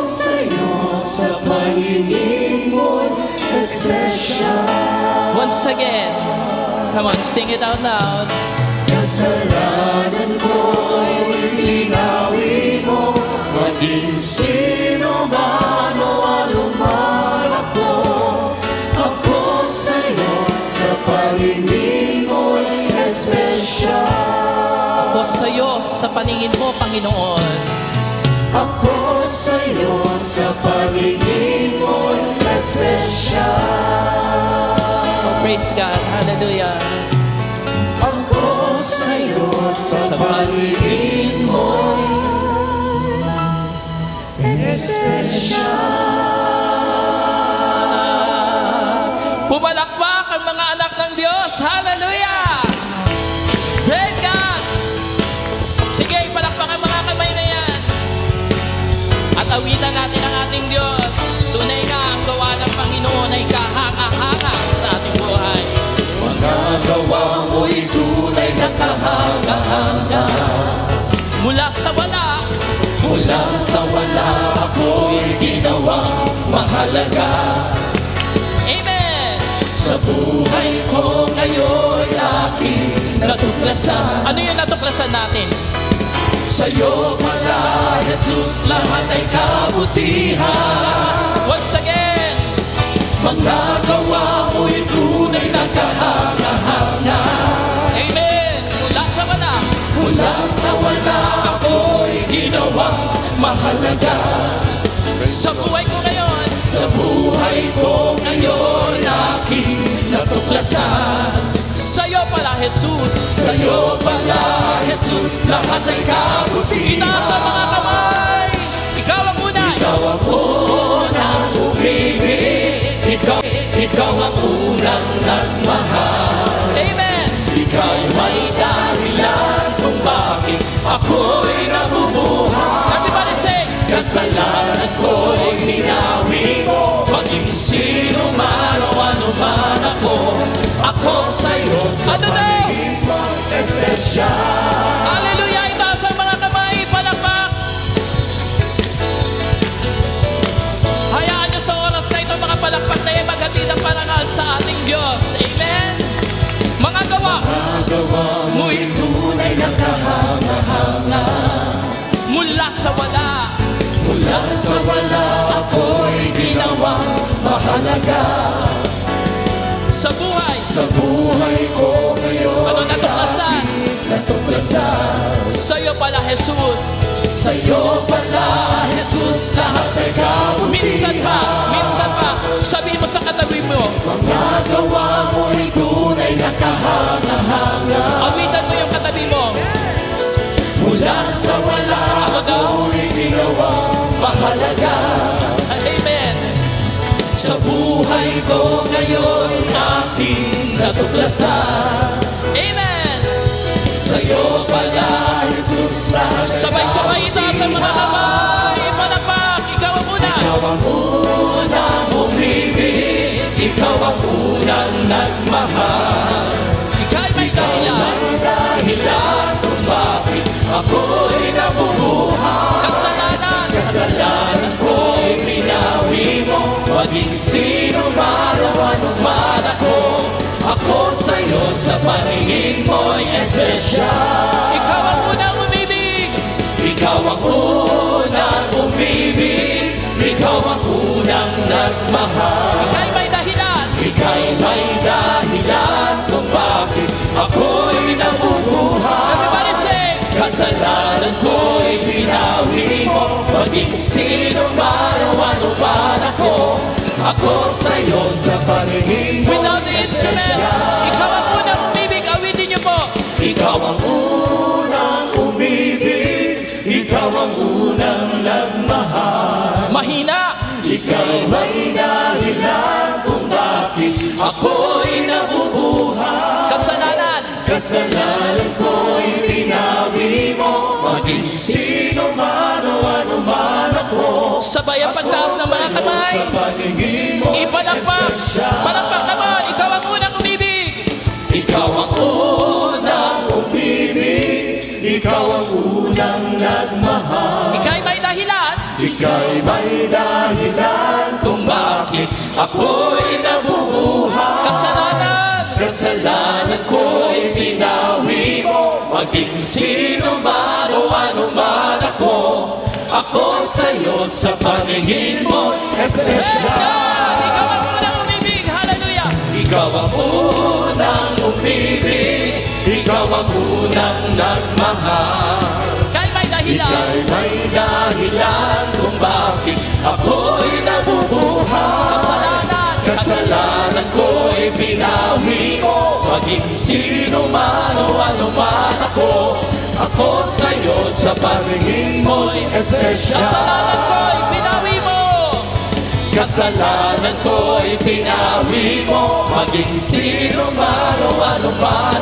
sa'yo, sa paningin mo'y espesyal. Once again, come on, sing it out loud. Kasalanan ko'y pinawi mo, maging sino man o anuman ako sa'yo, sa paningin mo'y espesyal. Ako sa'yo, sa paningin mo, Panginoon. Ako sa'yo, sa paningin mo'y espesyal. Oh, praise God, hallelujah. Ako sa'yo, sa paningin mo'y espesyal. Pumalakpak ang mga anak ng Diyos. Hallelujah! Praise God! Sige, palakpak ang mga kamay na yan. At awitan natin ang ating Diyos. Tunay nga ang gawa ng Panginoon ay kahanga-hanga sa ating buhay. Mga gawa mo'y tunay na kahanga-hanga. Mula sa wala ako'y ginawang mahalaga. Amen! Sa buhay ko ngayon aking natuklasan. Ano yung natuklasan natin? Sa'yo pala, Jesus, lahat ay kabutihan. Once again, mga gawa mo'y tunay na kahanga-hanga. Amen! Mula sa wala ako'y ginawang mahalaga. Sa buhay ko ngayon aking natuklasan. Sa'yo pala, Jesus, lahat ay kabutihan. Itaas ang mga kamay. Ikaw ang unay. Ikaw ang unang umibig. Ikaw ang unang nagmahal. Amen. Ikaw may dahilan kung bakit ako'y nabubuhay. Everybody sing. Kasalanan ko'y hinawi mo, maging sino man o ano man ako sa'yo, sa paningin mo'y espesyal. Hallelujah! Itaas ang mga kamay, palakpak. Hayaan nyo sa oras na ito, mga palakpak na yan, maghatid ang parangal sa ating Diyos. Amen? Mga gawa mo'y tunay na kahanga-hanga. Mula sa wala ako'y ginawang mahalaga. Sa buhay ko ngayon, ano natuklasan? Sa'yo pala, Jesus, lahat ay kabutihan. Minsan pa, sabihin mo sa katabi mo, inyo. Mga gawa mo'y tunay na kahanga-hanga. Awitan mo yung katabi mo. Mula sa wala ako'y ginawa mahalaga. Amen. Sa buhay ko ngayon aking natuklasan. Amen. Sa'yo pala, Jesus, lahat Sabay-sabay itaas ang mga kamay. Palakpak, ikaw ang una. Ikaw ang unang umibig, ikaw ang unang nagmahal. Ika'y may dahilan. Dahilan kung bakit ako'y nabubuhay. Kasalanan ko'y pinawi mo. Maging sino man o anuman ako, ako sa'yo sa paningin mo'y espesyal. Ikaw ang unang umibig. Ikaw ang unang umibig, ikaw ang unang nagmahal. Ika'y may dahilan. Ika'y may dahilan kung bakit ako'y nabubuhay. Everybody sing. Kasalanan ko'y pinawi mo. Maging sino man o ano man ako sa'yo sa paningin mo. Without the instrument, ikaw ang unang umibig. Awitin niyo po. Ikaw ang unang umibig, ikaw ang unang nagmahal. Mahina. Ika'y may dahilan kung bakit ako'y nabubuhay. Kasalanan. Kasalanan ko'y pinawi mo. Maging sino man o ano man ako, Sabay ang pagtaas ng mga kamay. sa paningin mo Ipalakpak. espesyal. Palakpak naman. Ikaw ang unang umibig. Ikaw ang unang umibig, ikaw ang unang nagmahal. Ika'y may dahilan. Ika'y may dahilan kung bakit ako'y nabubuhay. Kasalanan. Kasalanan ko'y pinawi mo. Maging sino man o ano man ako sa'yo sa paningin mo espesyal. Ikaw ang unang umibig. Hallelujah. Ikaw ang unang umibig, ikaw ang unang nagmahal. Ika'y may dahilan. Ika'y may dahilan kung bakit ako'y nabubuhay. Kasalanan. Kasalanan ko'y pinawi mo. Maging sino man o ano man ako sa'yo sa paningin mo'y espesyal. Kasalanan ko'y pinawi mo. Kasalanan ko'y pinawi mo. Maging sino man o ano man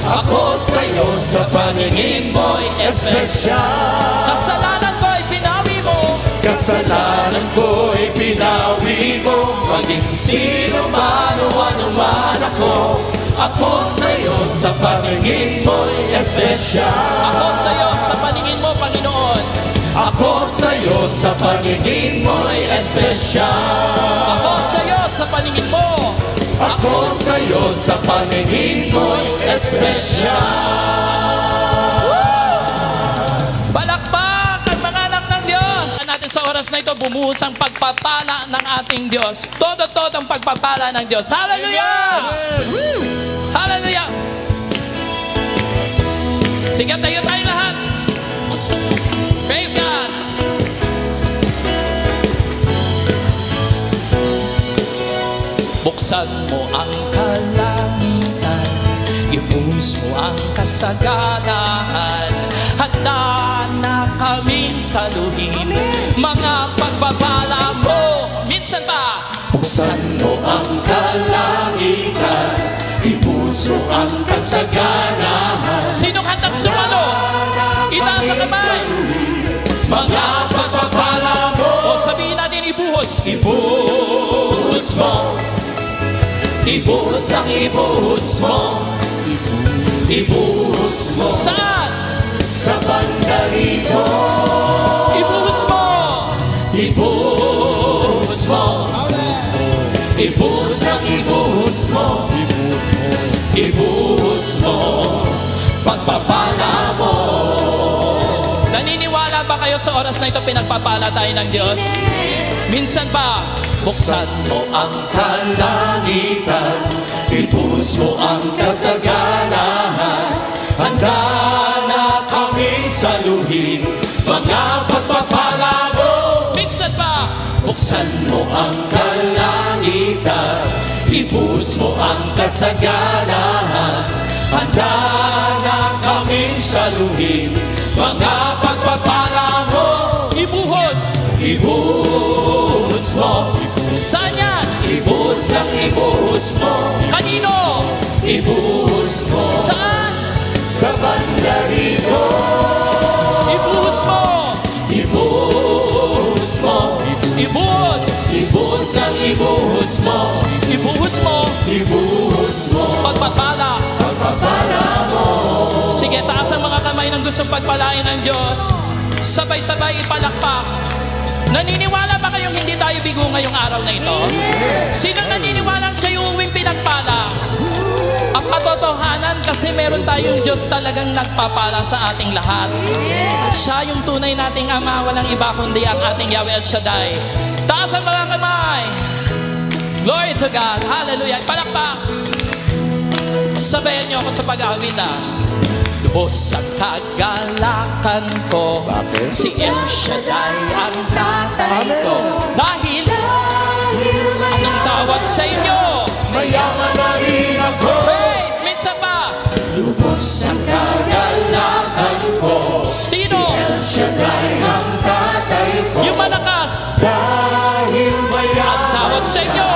ako sa'yo sa paningin mo'y espesyal. Kasalanan ko'y pinawi mo. Kasalanan ko'y pinawi mo. Maging sino man o ano man ako sa'yo sa paningin mo'y espesyal. Ako sa'yo sa paningin mo, Panginoon. Ako sa'yo sa paningin mo'y espesyal. Ako sa'yo sa paningin mo. Ako sa'yo sa paningin mo'y espesyal. Balakpak ang mga anak ng Diyos. Natin sa oras na ito, bumuhos ang pagpapala ng ating Diyos. Todo-todo ang pagpapala ng Diyos. Hallelujah! Hallelujah! Sige, tayo tayong lahat. Praise God! Buksan mo ang kalangitan, ibuhos mo ang kasaganahan. Handa na kaming saluhin mga pagpapala mo. Minsan pa, Buksan mo ang kalangitan, ipuso ang kasaganahan. sinong handang sumalo? Itaas ang kamay. Mga pagpapala mo, O sabihin natin ibuhos. ibuhos mo. Ibuhos ang ibuhos mo. Ibuhos mo Saan? sa banda rito. Ibuhos mo. Ibuhos mo. Ibuhos ang ibuhos mo. Ibuhos mo. Pagpapala mo. Naniniwala ba kayo sa oras na ito pinagpapala tayo ng Diyos? Minsan pa, buksan mo Ang kalangitan, ibuhos mo ang kasaganahan. Handa na kaming saluhin mga pagpapala mo. minsan pa, Buksan mo ang kalangitan, pagitan. Ibuhos mo ang kasaganahan. Handa na kaming saluhin mga pagpapala mo. Ibuhos. Ibuhos mo. Saan yan? Ibuhos lang ibuhos mo. Kanino? Ibuhos mo. Saan? Sa banda rito. Ibuhos mo. Ibuhos mo. Ibuhos. Ibuhos lang ibuhos mo. Ibuhos mo. Ibuhos mo. Pagpapala. Pagpapala mo. Sige, taas ang mga kamay ng gustong pagpalain ng Diyos. Sabay-sabay ipalakpak. Naniniwala ba kayong hindi tayo bigo ngayong araw na ito? Sino naniniwalang siya yung uwing pinagpala? Ang katotohanan kasi meron tayong Diyos talagang nagpapala sa ating lahat. Siya yung tunay nating Ama, walang iba kundi ang ating Yahweh El Shaddai. Taas ang mga kamay. Glory to God. Hallelujah. Ipalakpak. Sabayan niyo ako sa pag-awit Lubos sa kagalakan ko. Bakit? Si El Shaddai ang tatay ko. Dahil anong tawag sa inyo? Mayaman na rin ako. Praise! Minsan pa. Lubos ang kagalakan ko. Sino? El Shaddai ang tatay ko. Yung malakas. Dahil Ang mayaman, tawag sa inyo.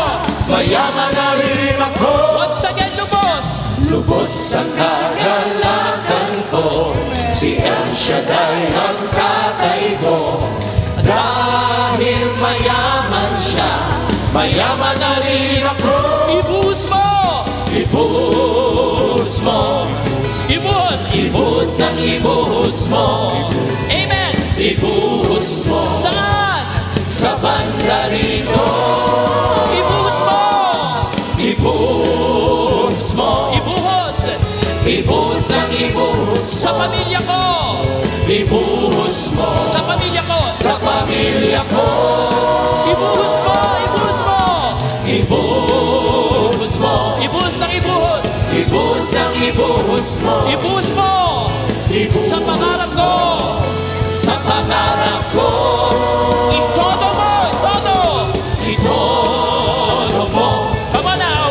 mayaman na rin ako. Once again, lubos. Lubos ang kagalakan ko. Si El Shaddai ang tatay ko. Dahil mayaman siya, mayaman na rin ako. Ibuhos mo. Ibuhos mo. Ibuhos. Ibuhos ng ibuhos mo. Amen. Ibuhos mo. Saan? Sa banda rito. Ibuhos mo. Ibuhos mo. Ibuhos. Ibuhos ng ibuhos Sa pamilya ko. Ibuhos mo. Sa pamilya ko. Sa pamilya ko. Ibuhos mo. Ibuhos mo. Ibuhos mo. Ibuhos ng ibuhos. Ibuhos ng ibuhos mo. Ibuhos mo. Ibuhos Sa pangarap ko. Sa pangarap ko. Itodo mo. Itodo. Itodo mo. Come on now.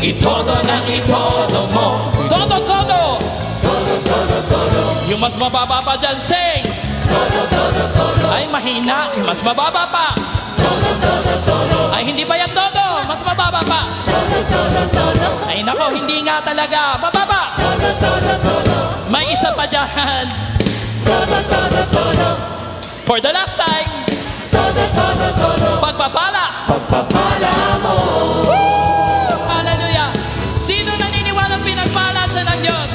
Itodo ng itodo mo. Todo, todo. Todo, todo, todo. Yung mas mababa pa dyan, sing. Todo, todo, todo. Ay, mahina. Yung mas mababa pa. Todo, todo, todo. Ay, hindi ba yan todo? Mas mababa pa. Todo, todo, todo. Ay, nako, hindi nga talaga. Mababa. Todo, todo, todo. May isa pa dyan. Todo, todo, todo. For the last time. Todo, todo, todo. Pagpapala. Pagpapala mo. Hallelujah. Sino naniniwalang pinagpala siya ng Diyos?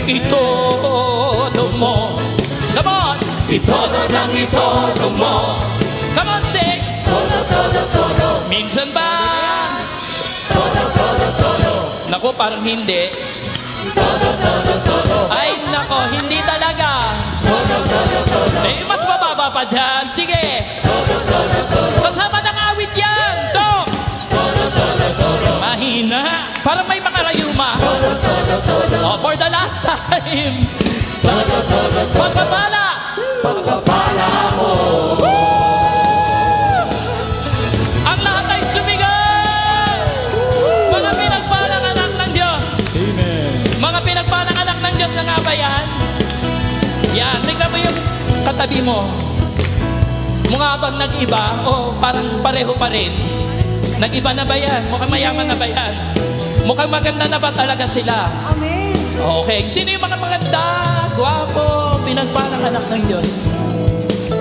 Itodo mo. Come on. Itodo ng itodo mo. Come on, sing. Todo, todo, todo. Minsan ba? Todo, todo, todo. Naku, parang hindi. Todo, todo, todo. Ay, nako, hindi talaga. Todo, todo, todo. Eh, mas mababa pa dyan. Sige. Todo, todo, todo. Kasama ng awit yan. Tom. Todo, todo, todo. Mahina. Parang may mga rayuma. Todo, todo, todo. Oh, for the last time. Todo, todo, todo. Pagpapala. Pagpapala mo. Ang lahat ay sumigaw. Mga pinagpalang anak ng Diyos. Mga pinagpalang anak ng Diyos na nga ba yan? Yan, tingnan mo yung katabi mo. Mukha bang nag-iba o parang pareho pa rin? Nag-iba na ba yan? Mukhang mayaman na ba yan? Mukhang maganda na ba talaga sila? Amen. Okay, sino yung mga maganda, gwapo, pinagpalang anak ng Diyos?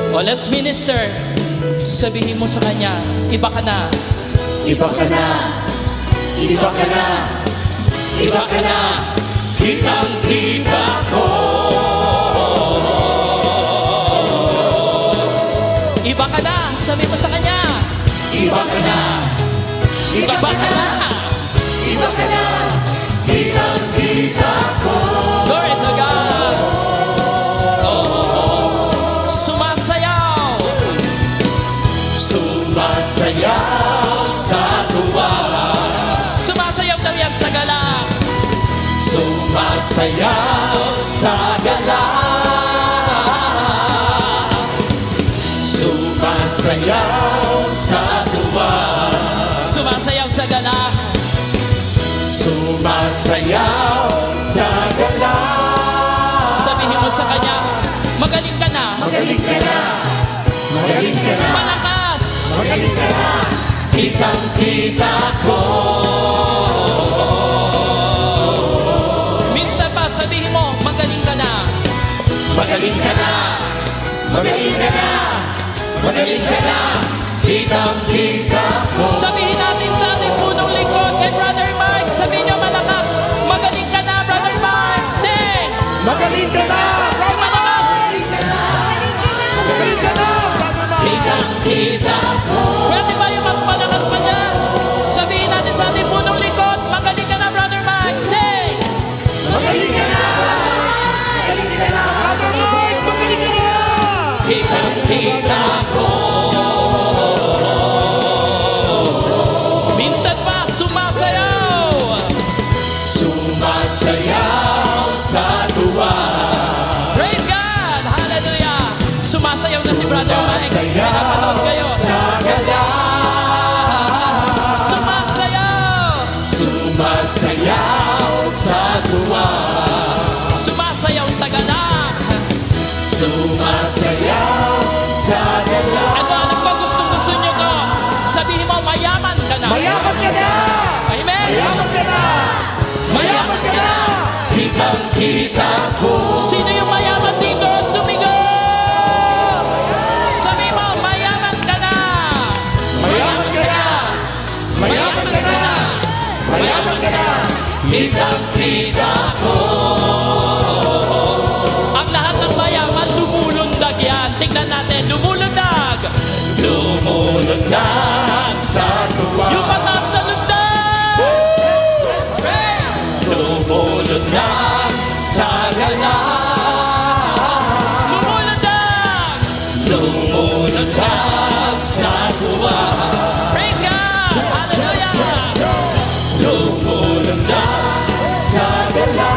O, let's minister. Sabihin mo sa Kanya, iba ka na. Iba ka na. Iba ka na. Iba ka na. Kitang-kita ko. Iba ka na. Sabi mo sa Kanya, Iba ka na. iba ka na. Iba ka na. Kitang-kita ko. Glory to God. Oh, sumasayaw. Sumasayaw sa tuwa. Sumasayaw daw yan sa gala. Sumasayaw sa gala. Sumasayaw sa tuwa. Magaling ka na. Magaling ka na. Magaling ka na. Malakas. Magaling ka na. Kitang-kita ko. Minsan pa, sabihin mo, magaling ka na. Magaling ka na. Magaling ka na. Magaling ka na. Kitang-kita ko. Sabihin natin sa ating punong lingkod kay Brother Mike. Sabihin niyo malakas, magaling ka na, Brother Mike. Sing! Magaling ka na! Malakas! Magaling ka na! Brother Mike! Kitang-kita ko. Pwede ba yung mas malakas pa niya? Sabihin natin sa ating punong lingkod, magaling ka na, Brother Mike. Sing! Magaling ka na. Magaling ka na. Brother Mike, magaling ka na! Kitang-kita ko. Minsan pa, sumasayaw! Sumasayaw sa tuwa. Praise God! Hallelujah! Sumasayaw na si Brother Mike. Sumasayaw Pinapanood kayo. sa gala. Sumasayaw! Sumasayaw sa tuwa. Sumasayaw sa galak. Sumasayaw sa gala. Ano, alam ko, gusto nyo to. Sabihin mo, mayaman ka na. Mayaman ka na! Amen! Mayaman ka na! Mayaman ka na! Kitang-kita ko. Sino yung mayaman dito? Sumigaw! Sabihin mo, mayaman ka na! Mayaman ka na. Mayaman ka na! Mayaman ka na. Kitang-kita ko. Ang lahat ng mayaman, lumulundag yan. Tingnan natin, lumulundag! Lumulundag sa tuwa. Yung mataas na lundag! Praise! Lumulundag sa gala. Lumulundag! Lumulundag sa tuwa. Praise God! Hallelujah! Lumulundag sa gala.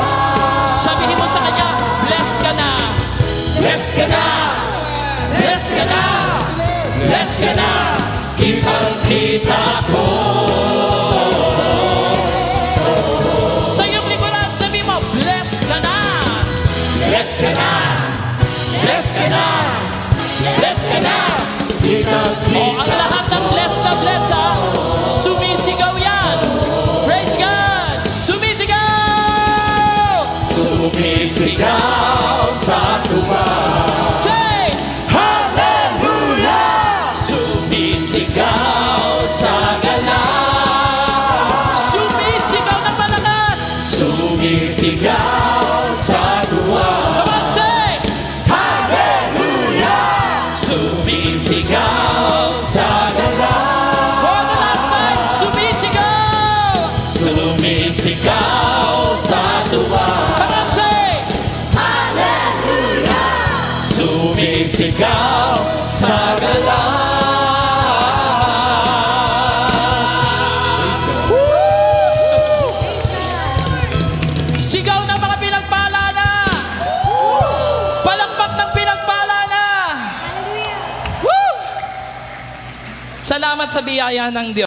Sabihin mo sa kanya, bless ka na! Bless ka na. Bless ka na. Bless ka na. Kitang-kita ko. Sa iyong likuran, sabihin mo, bless ka na! Bless ka na. Bless ka na. Bless ka na. O, Kitang-kita. ang lahat ng bless na bless, ha? Sumisigaw yan! Praise God! Sumisigaw! Sumisigaw sa tuwa. Say! Hallelujah! Sumisigaw sa gala. Sumisigaw ng malakas! Sumisigaw sa tuwa. Come on, say! Hallelujah! Sumisigaw sa gala. For the last time, sumisigaw! Sumisigaw sa tuwa. Come on, say! Sumisigaw sa gala. Sigaw ng mga pinagpala na! Palakpak ng pinagpala na! Woo! Salamat sa biyaya ng Diyos.